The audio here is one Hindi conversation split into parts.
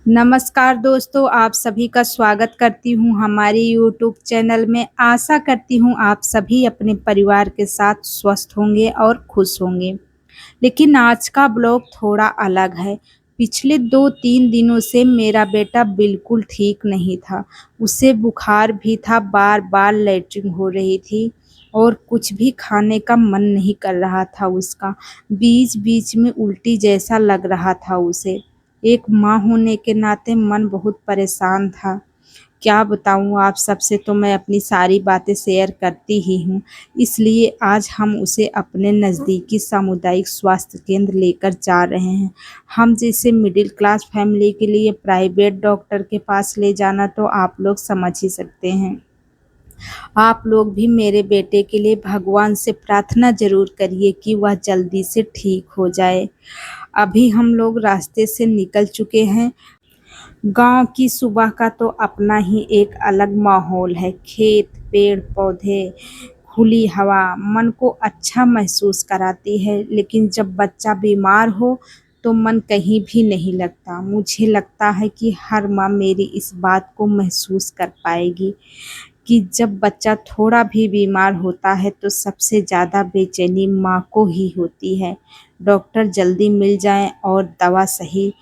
नमस्कार दोस्तों, आप सभी का स्वागत करती हूँ हमारे यूट्यूब चैनल में। आशा करती हूँ आप सभी अपने परिवार के साथ स्वस्थ होंगे और खुश होंगे। लेकिन आज का ब्लॉग थोड़ा अलग है। पिछले 2-3 दिनों से मेरा बेटा बिल्कुल ठीक नहीं था। उसे बुखार भी था, बार-बार लैट्रिन हो रही थी और कुछ भी खाने का मन नहीं कर रहा था उसका। बीच-बीच में उल्टी जैसा लग रहा था उसे। एक माँ होने के नाते मन बहुत परेशान था। क्या बताऊँ आप सबसे, तो मैं अपनी सारी बातें शेयर करती ही हूँ। इसलिए आज हम उसे अपने नज़दीकी सामुदायिक स्वास्थ्य केंद्र लेकर जा रहे हैं। हम जैसे मिडिल क्लास फैमिली के लिए प्राइवेट डॉक्टर के पास ले जाना तो आप लोग समझ ही सकते हैं। आप लोग भी मेरे बेटे के लिए भगवान से प्रार्थना ज़रूर करिए कि वह जल्दी से ठीक हो जाए। अभी हम लोग रास्ते से निकल चुके हैं। गाँव की सुबह का तो अपना ही एक अलग माहौल है। खेत, पेड़-पौधे, खुली हवा मन को अच्छा महसूस कराती है। लेकिन जब बच्चा बीमार हो तो मन कहीं भी नहीं लगता। मुझे लगता है कि हर माँ मेरी इस बात को महसूस कर पाएगी कि जब बच्चा थोड़ा भी बीमार होता है तो सबसे ज़्यादा बेचैनी माँ को ही होती है। डॉक्टर जल्दी मिल जाएँ और दवा सही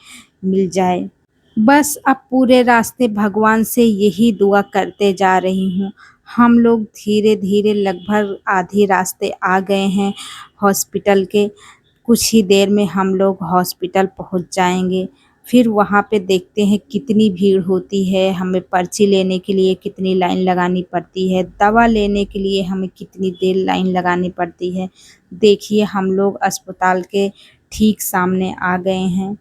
मिल जाए। बस अब पूरे रास्ते भगवान से यही दुआ करते जा रही हूँ। हम लोग धीरे-धीरे लगभग आधे रास्ते आ गए हैं हॉस्पिटल के। कुछ ही देर में हम लोग हॉस्पिटल पहुँच जाएँगे। फिर वहाँ पे देखते हैं कितनी भीड़ होती है, हमें पर्ची लेने के लिए कितनी लाइन लगानी पड़ती है, दवा लेने के लिए हमें कितनी देर लाइन लगानी पड़ती है। देखिए हम लोग अस्पताल के ठीक सामने आ गए हैं।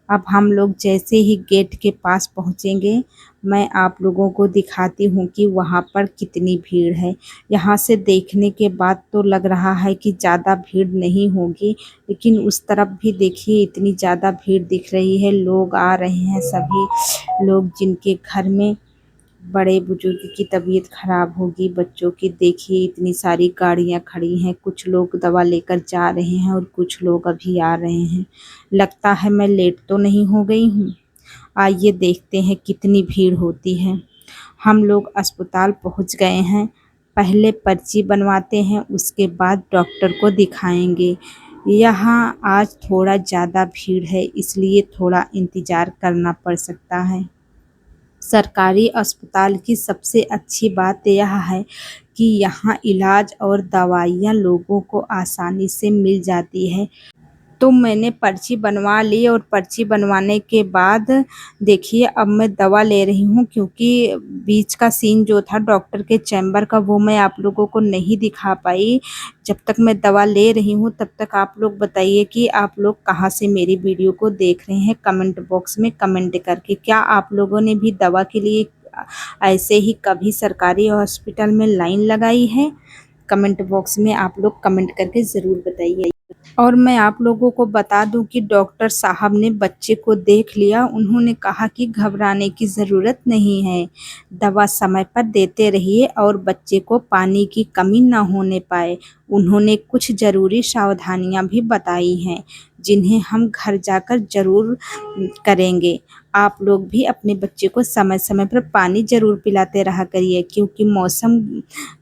अब हम लोग जैसे ही गेट के पास पहुँचेंगे, मैं आप लोगों को दिखाती हूँ कि वहाँ पर कितनी भीड़ है। यहाँ से देखने के बाद तो लग रहा है कि ज़्यादा भीड़ नहीं होगी, लेकिन उस तरफ भी देखिए इतनी ज़्यादा भीड़ दिख रही है। लोग आ रहे हैं, सभी लोग जिनके घर में बड़े-बुजुर्ग की तबीयत ख़राब होगी, बच्चों की देखिए इतनी सारी गाड़ियाँ खड़ी हैं। कुछ लोग दवा लेकर जा रहे हैं और कुछ लोग अभी आ रहे हैं। लगता है मैं लेट तो नहीं हो गई हूँ? आइए देखते हैं कितनी भीड़ होती है। हम लोग अस्पताल पहुँच गए हैं। पहले पर्ची बनवाते हैं, उसके बाद डॉक्टर को दिखाएँगे। यहाँ आज थोड़ा ज़्यादा भीड़ है, इसलिए थोड़ा इंतज़ार करना पड़ सकता है। सरकारी अस्पताल की सबसे अच्छी बात यह है कि यहाँ इलाज और दवाइयाँ लोगों को आसानी से मिल जाती है। तो मैंने पर्ची बनवा ली और पर्ची बनवाने के बाद देखिए अब मैं दवा ले रही हूँ, क्योंकि बीच का सीन जो था डॉक्टर के चैम्बर का वो मैं आप लोगों को नहीं दिखा पाई। जब तक मैं दवा ले रही हूँ तब तक आप लोग बताइए कि आप लोग कहाँ से मेरी वीडियो को देख रहे हैं, कमेंट बॉक्स में कमेंट करके। क्या आप लोगों ने भी दवा के लिए ऐसे ही कभी सरकारी हॉस्पिटल में लाइन लगाई है? कमेंट बॉक्स में आप लोग कमेंट करके ज़रूर बताइए। और मैं आप लोगों को बता दूं कि डॉक्टर साहब ने बच्चे को देख लिया। उन्होंने कहा कि घबराने की ज़रूरत नहीं है, दवा समय पर देते रहिए और बच्चे को पानी की कमी ना होने पाए। उन्होंने कुछ ज़रूरी सावधानियां भी बताई हैं, जिन्हें हम घर जाकर ज़रूर करेंगे। आप लोग भी अपने बच्चे को समय-समय पर पानी ज़रूर पिलाते रहा करिए, क्योंकि मौसम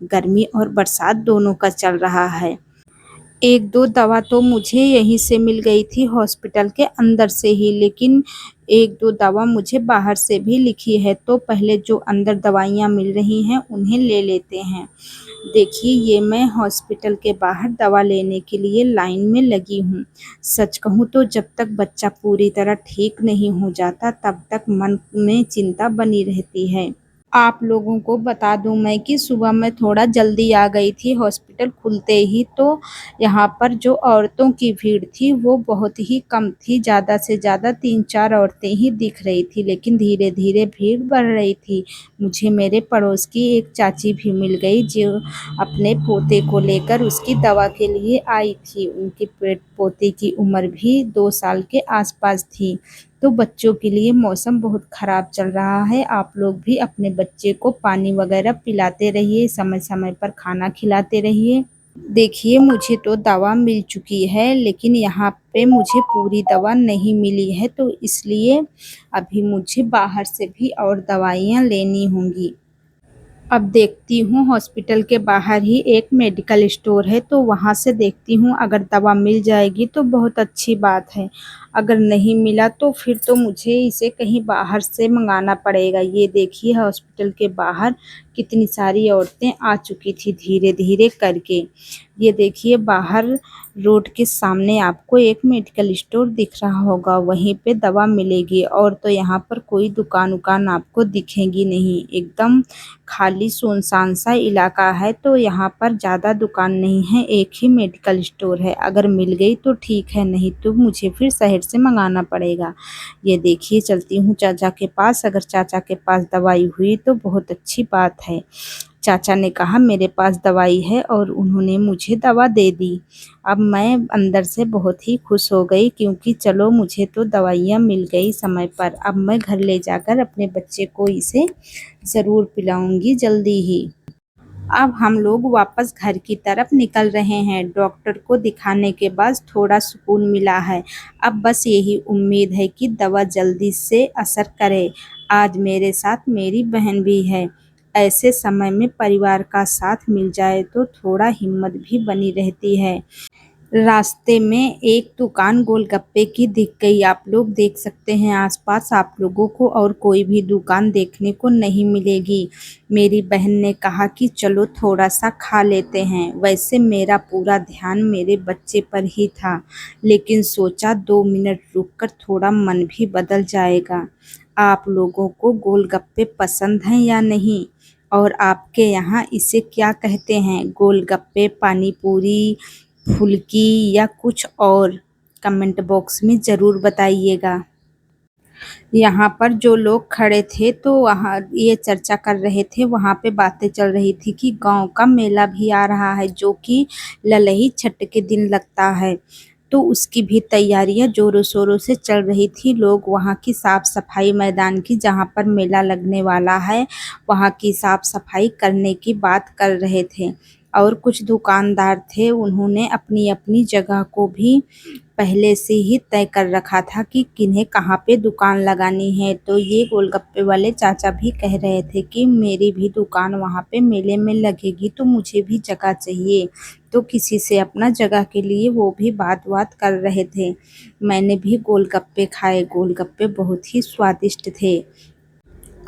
गर्मी और बरसात दोनों का चल रहा है। 1-2 दवा तो मुझे यहीं से मिल गई थी हॉस्पिटल के अंदर से ही, लेकिन 1-2 दवा मुझे बाहर से भी लिखी है, तो पहले जो अंदर दवाइयाँ मिल रही हैं उन्हें ले लेते हैं। देखिए ये मैं हॉस्पिटल के बाहर दवा लेने के लिए लाइन में लगी हूँ। सच कहूँ तो जब तक बच्चा पूरी तरह ठीक नहीं हो जाता तब तक मन में चिंता बनी रहती है। आप लोगों को बता दूं मैं कि सुबह मैं थोड़ा जल्दी आ गई थी हॉस्पिटल खुलते ही, तो यहाँ पर जो औरतों की भीड़ थी वो बहुत ही कम थी। ज़्यादा से ज़्यादा 3-4 औरतें ही दिख रही थी, लेकिन धीरे-धीरे भीड़ बढ़ रही थी। मुझे मेरे पड़ोस की एक चाची भी मिल गई जो अपने पोते को लेकर उसकी दवा के लिए आई थी। उनके पोते की उम्र भी 2 साल के आस-पास थी। तो बच्चों के लिए मौसम बहुत ख़राब चल रहा है। आप लोग भी अपने बच्चे को पानी वगैरह पिलाते रहिए, समय-समय पर खाना खिलाते रहिए। देखिए, मुझे तो दवा मिल चुकी है, लेकिन यहाँ पे मुझे पूरी दवा नहीं मिली है, तो इसलिए अभी मुझे बाहर से भी और दवाइयाँ लेनी होंगी। अब देखती हूँ, हॉस्पिटल के बाहर ही एक मेडिकल स्टोर है, तो वहाँ से देखती हूँ, अगर दवा मिल जाएगी तो बहुत अच्छी बात है। अगर नहीं मिला तो फिर तो मुझे इसे कहीं बाहर से मँगाना पड़ेगा। ये देखिए, हॉस्पिटल के बाहर कितनी सारी औरतें आ चुकी थी धीरे-धीरे करके। ये देखिए, बाहर रोड के सामने आपको एक मेडिकल स्टोर दिख रहा होगा, वहीं पे दवा मिलेगी। और तो यहाँ पर कोई दुकान-वुकान आपको दिखेगी नहीं, एकदम खाली सुनसान सा इलाका है, तो यहाँ पर ज़्यादा दुकान नहीं है, एक ही मेडिकल स्टोर है। अगर मिल गई तो ठीक है, नहीं तो मुझे फिर शहर से मँगाना पड़ेगा। ये देखिए, चलती हूँ चाचा के पास, अगर चाचा के पास दवाई हुई तो बहुत अच्छी बात है। चाचा ने कहा मेरे पास दवाई है और उन्होंने मुझे दवा दे दी। अब मैं अंदर से बहुत ही खुश हो गई, क्योंकि चलो मुझे तो दवाइयाँ मिल गई समय पर। अब मैं घर ले जाकर अपने बच्चे को इसे ज़रूर पिलाऊँगी जल्दी ही। अब हम लोग वापस घर की तरफ निकल रहे हैं। डॉक्टर को दिखाने के बाद थोड़ा सुकून मिला है। अब बस यही उम्मीद है कि दवा जल्दी से असर करे। आज मेरे साथ मेरी बहन भी है। ऐसे समय में परिवार का साथ मिल जाए तो थोड़ा हिम्मत भी बनी रहती है। रास्ते में एक दुकान गोलगप्पे की दिख गई। आप लोग देख सकते हैं आसपास आप लोगों को और कोई भी दुकान देखने को नहीं मिलेगी। मेरी बहन ने कहा कि चलो थोड़ा सा खा लेते हैं। वैसे मेरा पूरा ध्यान मेरे बच्चे पर ही था, लेकिन सोचा 2 मिनट रुककर थोड़ा मन भी बदल जाएगा। आप लोगों को गोलगप्पे पसंद हैं या नहीं? और आपके यहाँ इसे क्या कहते हैं? गोलगप्पे, पानी पूरी, फुल्की या कुछ और? कमेंट बॉक्स में ज़रूर बताइएगा। यहाँ पर जो लोग खड़े थे तो वहाँ ये चर्चा कर रहे थे, वहाँ पे बातें चल रही थी कि गाँव का मेला भी आ रहा है, जो कि ललही छठ के दिन लगता है। तो उसकी भी तैयारियाँ ज़ोरों-शोरों से चल रही थी। लोग वहाँ की साफ-सफाई, मैदान की जहाँ पर मेला लगने वाला है, वहाँ की साफ-सफाई करने की बात कर रहे थे। और कुछ दुकानदार थे, उन्होंने अपनी-अपनी जगह को भी पहले से ही तय कर रखा था कि किन्हें कहाँ पे दुकान लगानी है। तो ये गोलगप्पे वाले चाचा भी कह रहे थे कि मेरी भी दुकान वहाँ पे मेले में लगेगी, तो मुझे भी जगह चाहिए। तो किसी से अपना जगह के लिए वो भी बात-वात कर रहे थे। मैंने भी गोलगप्पे खाए, गोलगप्पे बहुत ही स्वादिष्ट थे।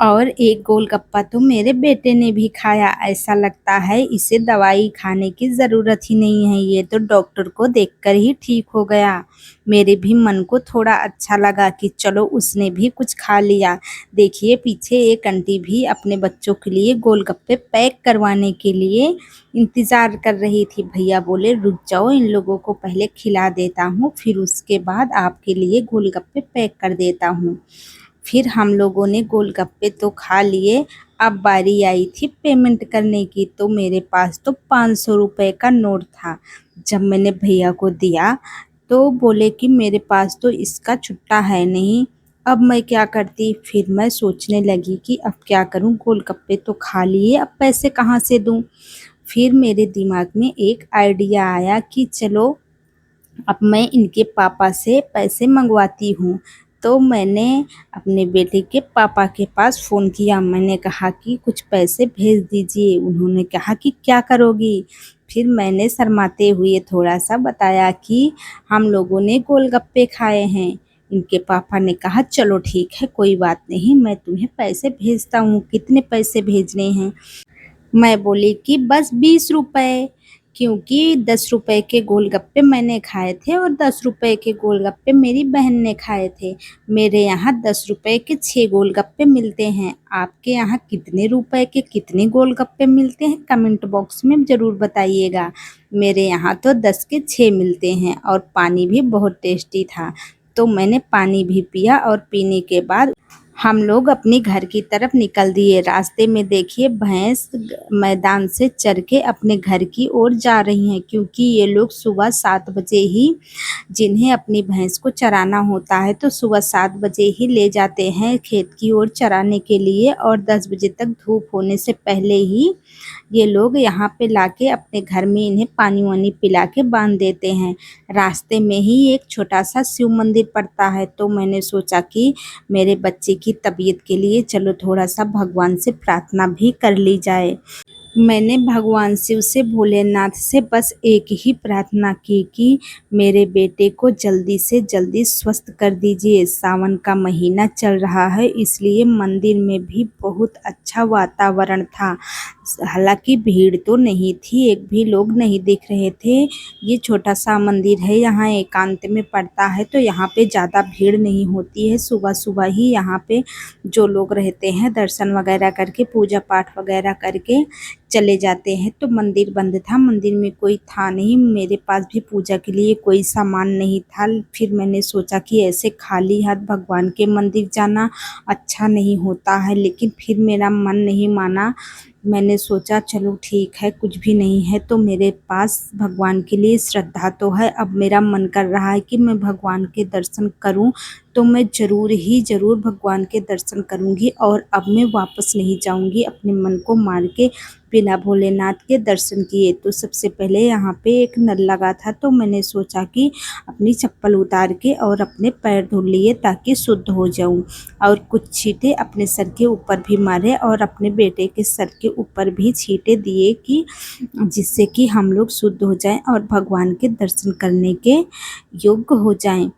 और एक गोलगप्पा तो मेरे बेटे ने भी खाया। ऐसा लगता है इसे दवाई खाने की ज़रूरत ही नहीं है, ये तो डॉक्टर को देखकर ही ठीक हो गया। मेरे भी मन को थोड़ा अच्छा लगा कि चलो उसने भी कुछ खा लिया। देखिए, पीछे एक आंटी भी अपने बच्चों के लिए गोलगप्पे पैक करवाने के लिए इंतज़ार कर रही थी। भैया बोले रुक जाओ, इन लोगों को पहले खिला देता हूँ, फिर उसके बाद आपके लिए गोलगप्पे पैक कर देता हूँ। फिर हम लोगों ने गोलगप्पे तो खा लिए। अब बारी आई थी पेमेंट करने की, तो मेरे पास तो 500 रुपए का नोट था। जब मैंने भैया को दिया तो बोले कि मेरे पास तो इसका छुट्टा है नहीं। अब मैं क्या करती? फिर मैं सोचने लगी कि अब क्या करूं, गोलगप्पे तो खा लिए, अब पैसे कहाँ से दूं? फिर मेरे दिमाग में एक आइडिया आया कि चलो अब मैं इनके पापा से पैसे मंगवाती हूँ। तो मैंने अपने बेटे के पापा के पास फ़ोन किया। मैंने कहा कि कुछ पैसे भेज दीजिए। उन्होंने कहा कि क्या करोगी? फिर मैंने शर्माते हुए थोड़ा-सा बताया कि हम लोगों ने गोलगप्पे खाए हैं। इनके पापा ने कहा चलो ठीक है, कोई बात नहीं, मैं तुम्हें पैसे भेजता हूँ। कितने पैसे भेजने हैं? मैं बोली कि बस 20 रुपए, क्योंकि 10 रुपए के गोलगप्पे मैंने खाए थे और 10 रुपए के गोलगप्पे मेरी बहन ने खाए थे। मेरे यहाँ 10 रुपए के 6 गोलगप्पे मिलते हैं। आपके यहाँ कितने रुपए के कितने गोलगप्पे मिलते हैं? कमेंट बॉक्स में ज़रूर बताइएगा। मेरे यहाँ तो 10 के 6 मिलते हैं और पानी भी बहुत टेस्टी था। तो मैंने पानी भी पिया और पीने के बाद हम लोग अपने घर की तरफ निकल दिए। रास्ते में देखिए भैंस मैदान से चर के अपने घर की ओर जा रही हैं, क्योंकि ये लोग सुबह 7 बजे ही, जिन्हें अपनी भैंस को चराना होता है, तो सुबह 7 बजे ही ले जाते हैं खेत की ओर चराने के लिए और 10 बजे तक धूप होने से पहले ही ये लोग यहाँ पे लाके अपने घर में इन्हें पानी-वानी पिला के बाँध देते हैं। रास्ते में ही एक छोटा-सा शिव मंदिर पड़ता है, तो मैंने सोचा कि मेरे बच्चे की तबीयत के लिए चलो थोड़ा-सा भगवान से प्रार्थना भी कर ली जाए। मैंने भगवान शिव से, भोलेनाथ से बस एक ही प्रार्थना की कि मेरे बेटे को जल्दी से जल्दी स्वस्थ कर दीजिए। सावन का महीना चल रहा है, इसलिए मंदिर में भी बहुत अच्छा वातावरण था। हालांकि भीड़ तो नहीं थी, एक भी लोग नहीं दिख रहे थे। ये छोटा सा मंदिर है, यहाँ एकांत में पड़ता है, तो यहाँ पे ज़्यादा भीड़ नहीं होती है। सुबह सुबह ही यहाँ पे जो लोग रहते हैं दर्शन वगैरह करके, पूजा पाठ वगैरह करके चले जाते हैं। तो मंदिर बंद था, मंदिर में कोई था नहीं, मेरे पास भी पूजा के लिए कोई सामान नहीं था। फिर मैंने सोचा कि ऐसे खाली हाथ भगवान के मंदिर जाना अच्छा नहीं होता है, लेकिन फिर मेरा मन नहीं माना। मैंने सोचा चलो ठीक है, कुछ भी नहीं है तो मेरे पास भगवान के लिए श्रद्धा तो है। अब मेरा मन कर रहा है कि मैं भगवान के दर्शन करूं, तो मैं ज़रूर भगवान के दर्शन करूंगी और अब मैं वापस नहीं जाऊंगी अपने मन को मार के बिना भोलेनाथ के दर्शन किए। तो सबसे पहले यहाँ पे एक नल लगा था, तो मैंने सोचा कि अपनी चप्पल उतार के और अपने पैर धुल लिए ताकि शुद्ध हो जाऊं, और कुछ छींटे अपने सर के ऊपर भी मारे और अपने बेटे के सर के ऊपर भी छींटे दिए कि जिससे कि हम लोग शुद्ध हो जाएं और भगवान के दर्शन करने के योग्य हो जाएं।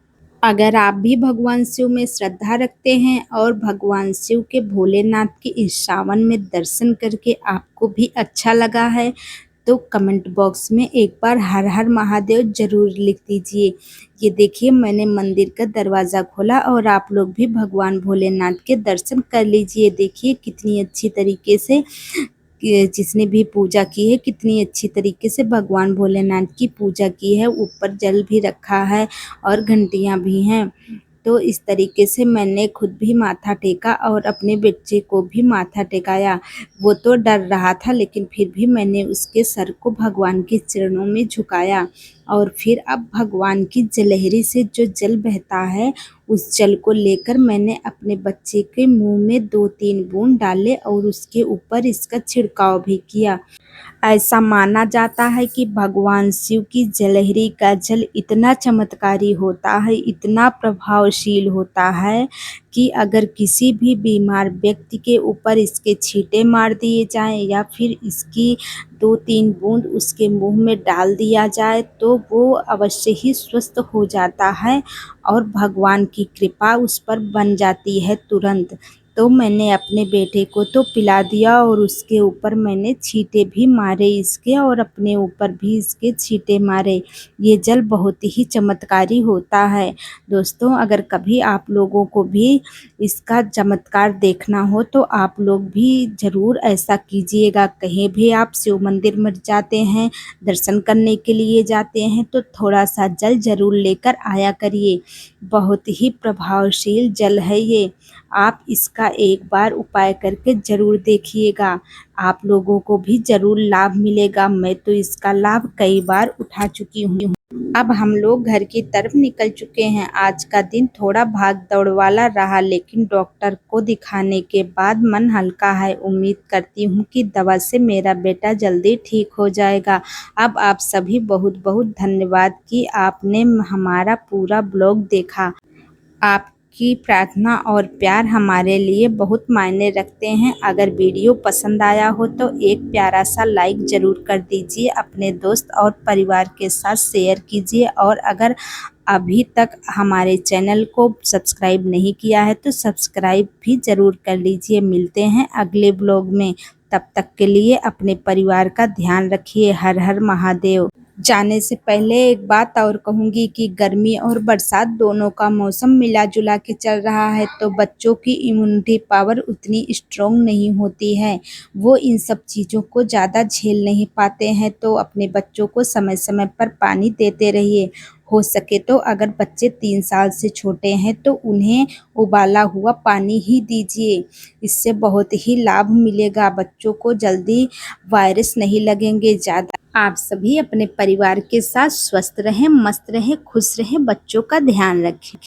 अगर आप भी भगवान शिव में श्रद्धा रखते हैं और भगवान शिव के, भोलेनाथ के इस सावन में दर्शन करके आपको भी अच्छा लगा है, तो कमेंट बॉक्स में एक बार हर हर महादेव ज़रूर लिख दीजिए। ये देखिए मैंने मंदिर का दरवाज़ा खोला और आप लोग भी भगवान भोलेनाथ के दर्शन कर लीजिए। देखिए कितनी अच्छी तरीके से कि जिसने भी पूजा की है, कितनी अच्छी तरीके से भगवान भोलेनाथ की पूजा की है। ऊपर जल भी रखा है और घंटियाँ भी हैं। तो इस तरीके से मैंने खुद भी माथा टेका और अपने बच्चे को भी माथा टेकाया। वो तो डर रहा था, लेकिन फिर भी मैंने उसके सर को भगवान के चरणों में झुकाया। और फिर अब भगवान की जलहरी से जो जल बहता है, उस जल को लेकर मैंने अपने बच्चे के मुंह में 2-3 बूंद डाले और उसके ऊपर इसका छिड़काव भी किया। ऐसा माना जाता है कि भगवान शिव की जलहरी का जल इतना चमत्कारी होता है, इतना प्रभावशील होता है कि अगर किसी भी बीमार व्यक्ति के ऊपर इसके छींटे मार दिए जाएं या फिर इसकी 2-3 बूंद उसके मुंह में डाल दिया जाए, तो वो अवश्य ही स्वस्थ हो जाता है और भगवान की कृपा उस पर बन जाती है तुरंत। तो मैंने अपने बेटे को तो पिला दिया और उसके ऊपर मैंने छींटे भी मारे इसके, और अपने ऊपर भी इसके छींटे मारे। ये जल बहुत ही चमत्कारी होता है। दोस्तों अगर कभी आप लोगों को भी इसका चमत्कार देखना हो, तो आप लोग भी ज़रूर ऐसा कीजिएगा। कहीं भी आप शिव मंदिर में जाते हैं, दर्शन करने के लिए जाते हैं, तो थोड़ा सा जल ज़रूर लेकर आया करिए। बहुत ही प्रभावशील जल है ये। आप इसका एक बार उपाय करके ज़रूर देखिएगा, आप लोगों को भी ज़रूर लाभ मिलेगा। मैं तो इसका लाभ कई बार उठा चुकी हूँ। अब हम लोग घर की तरफ निकल चुके हैं। आज का दिन थोड़ा भाग दौड़ वाला रहा, लेकिन डॉक्टर को दिखाने के बाद मन हल्का है। उम्मीद करती हूँ कि दवा से मेरा बेटा जल्दी ठीक हो जाएगा। अब आप सभी बहुत बहुत धन्यवाद कि आपने हमारा पूरा ब्लॉग देखा। आपकी प्रार्थना और प्यार हमारे लिए बहुत मायने रखते हैं। अगर वीडियो पसंद आया हो तो एक प्यारा सा लाइक ज़रूर कर दीजिए, अपने दोस्त और परिवार के साथ शेयर कीजिए, और अगर अभी तक हमारे चैनल को सब्सक्राइब नहीं किया है तो सब्सक्राइब भी ज़रूर कर लीजिए। मिलते हैं अगले ब्लॉग में, तब तक के लिए अपने परिवार का ध्यान रखिए। हर हर महादेव। जाने से पहले एक बात और कहूँगी कि गर्मी और बरसात दोनों का मौसम मिला जुला के चल रहा है, तो बच्चों की इम्यूनिटी पावर उतनी स्ट्रॉन्ग नहीं होती है, वो इन सब चीज़ों को ज़्यादा झेल नहीं पाते हैं। तो अपने बच्चों को समय समय पर पानी देते रहिए। हो सके तो अगर बच्चे 3 साल से छोटे हैं तो उन्हें उबाला हुआ पानी ही दीजिए, इससे बहुत ही लाभ मिलेगा। बच्चों को जल्दी वायरस नहीं लगेंगे ज़्यादा। आप सभी अपने परिवार के साथ स्वस्थ रहें, मस्त रहें, खुश रहें, बच्चों का ध्यान रखें।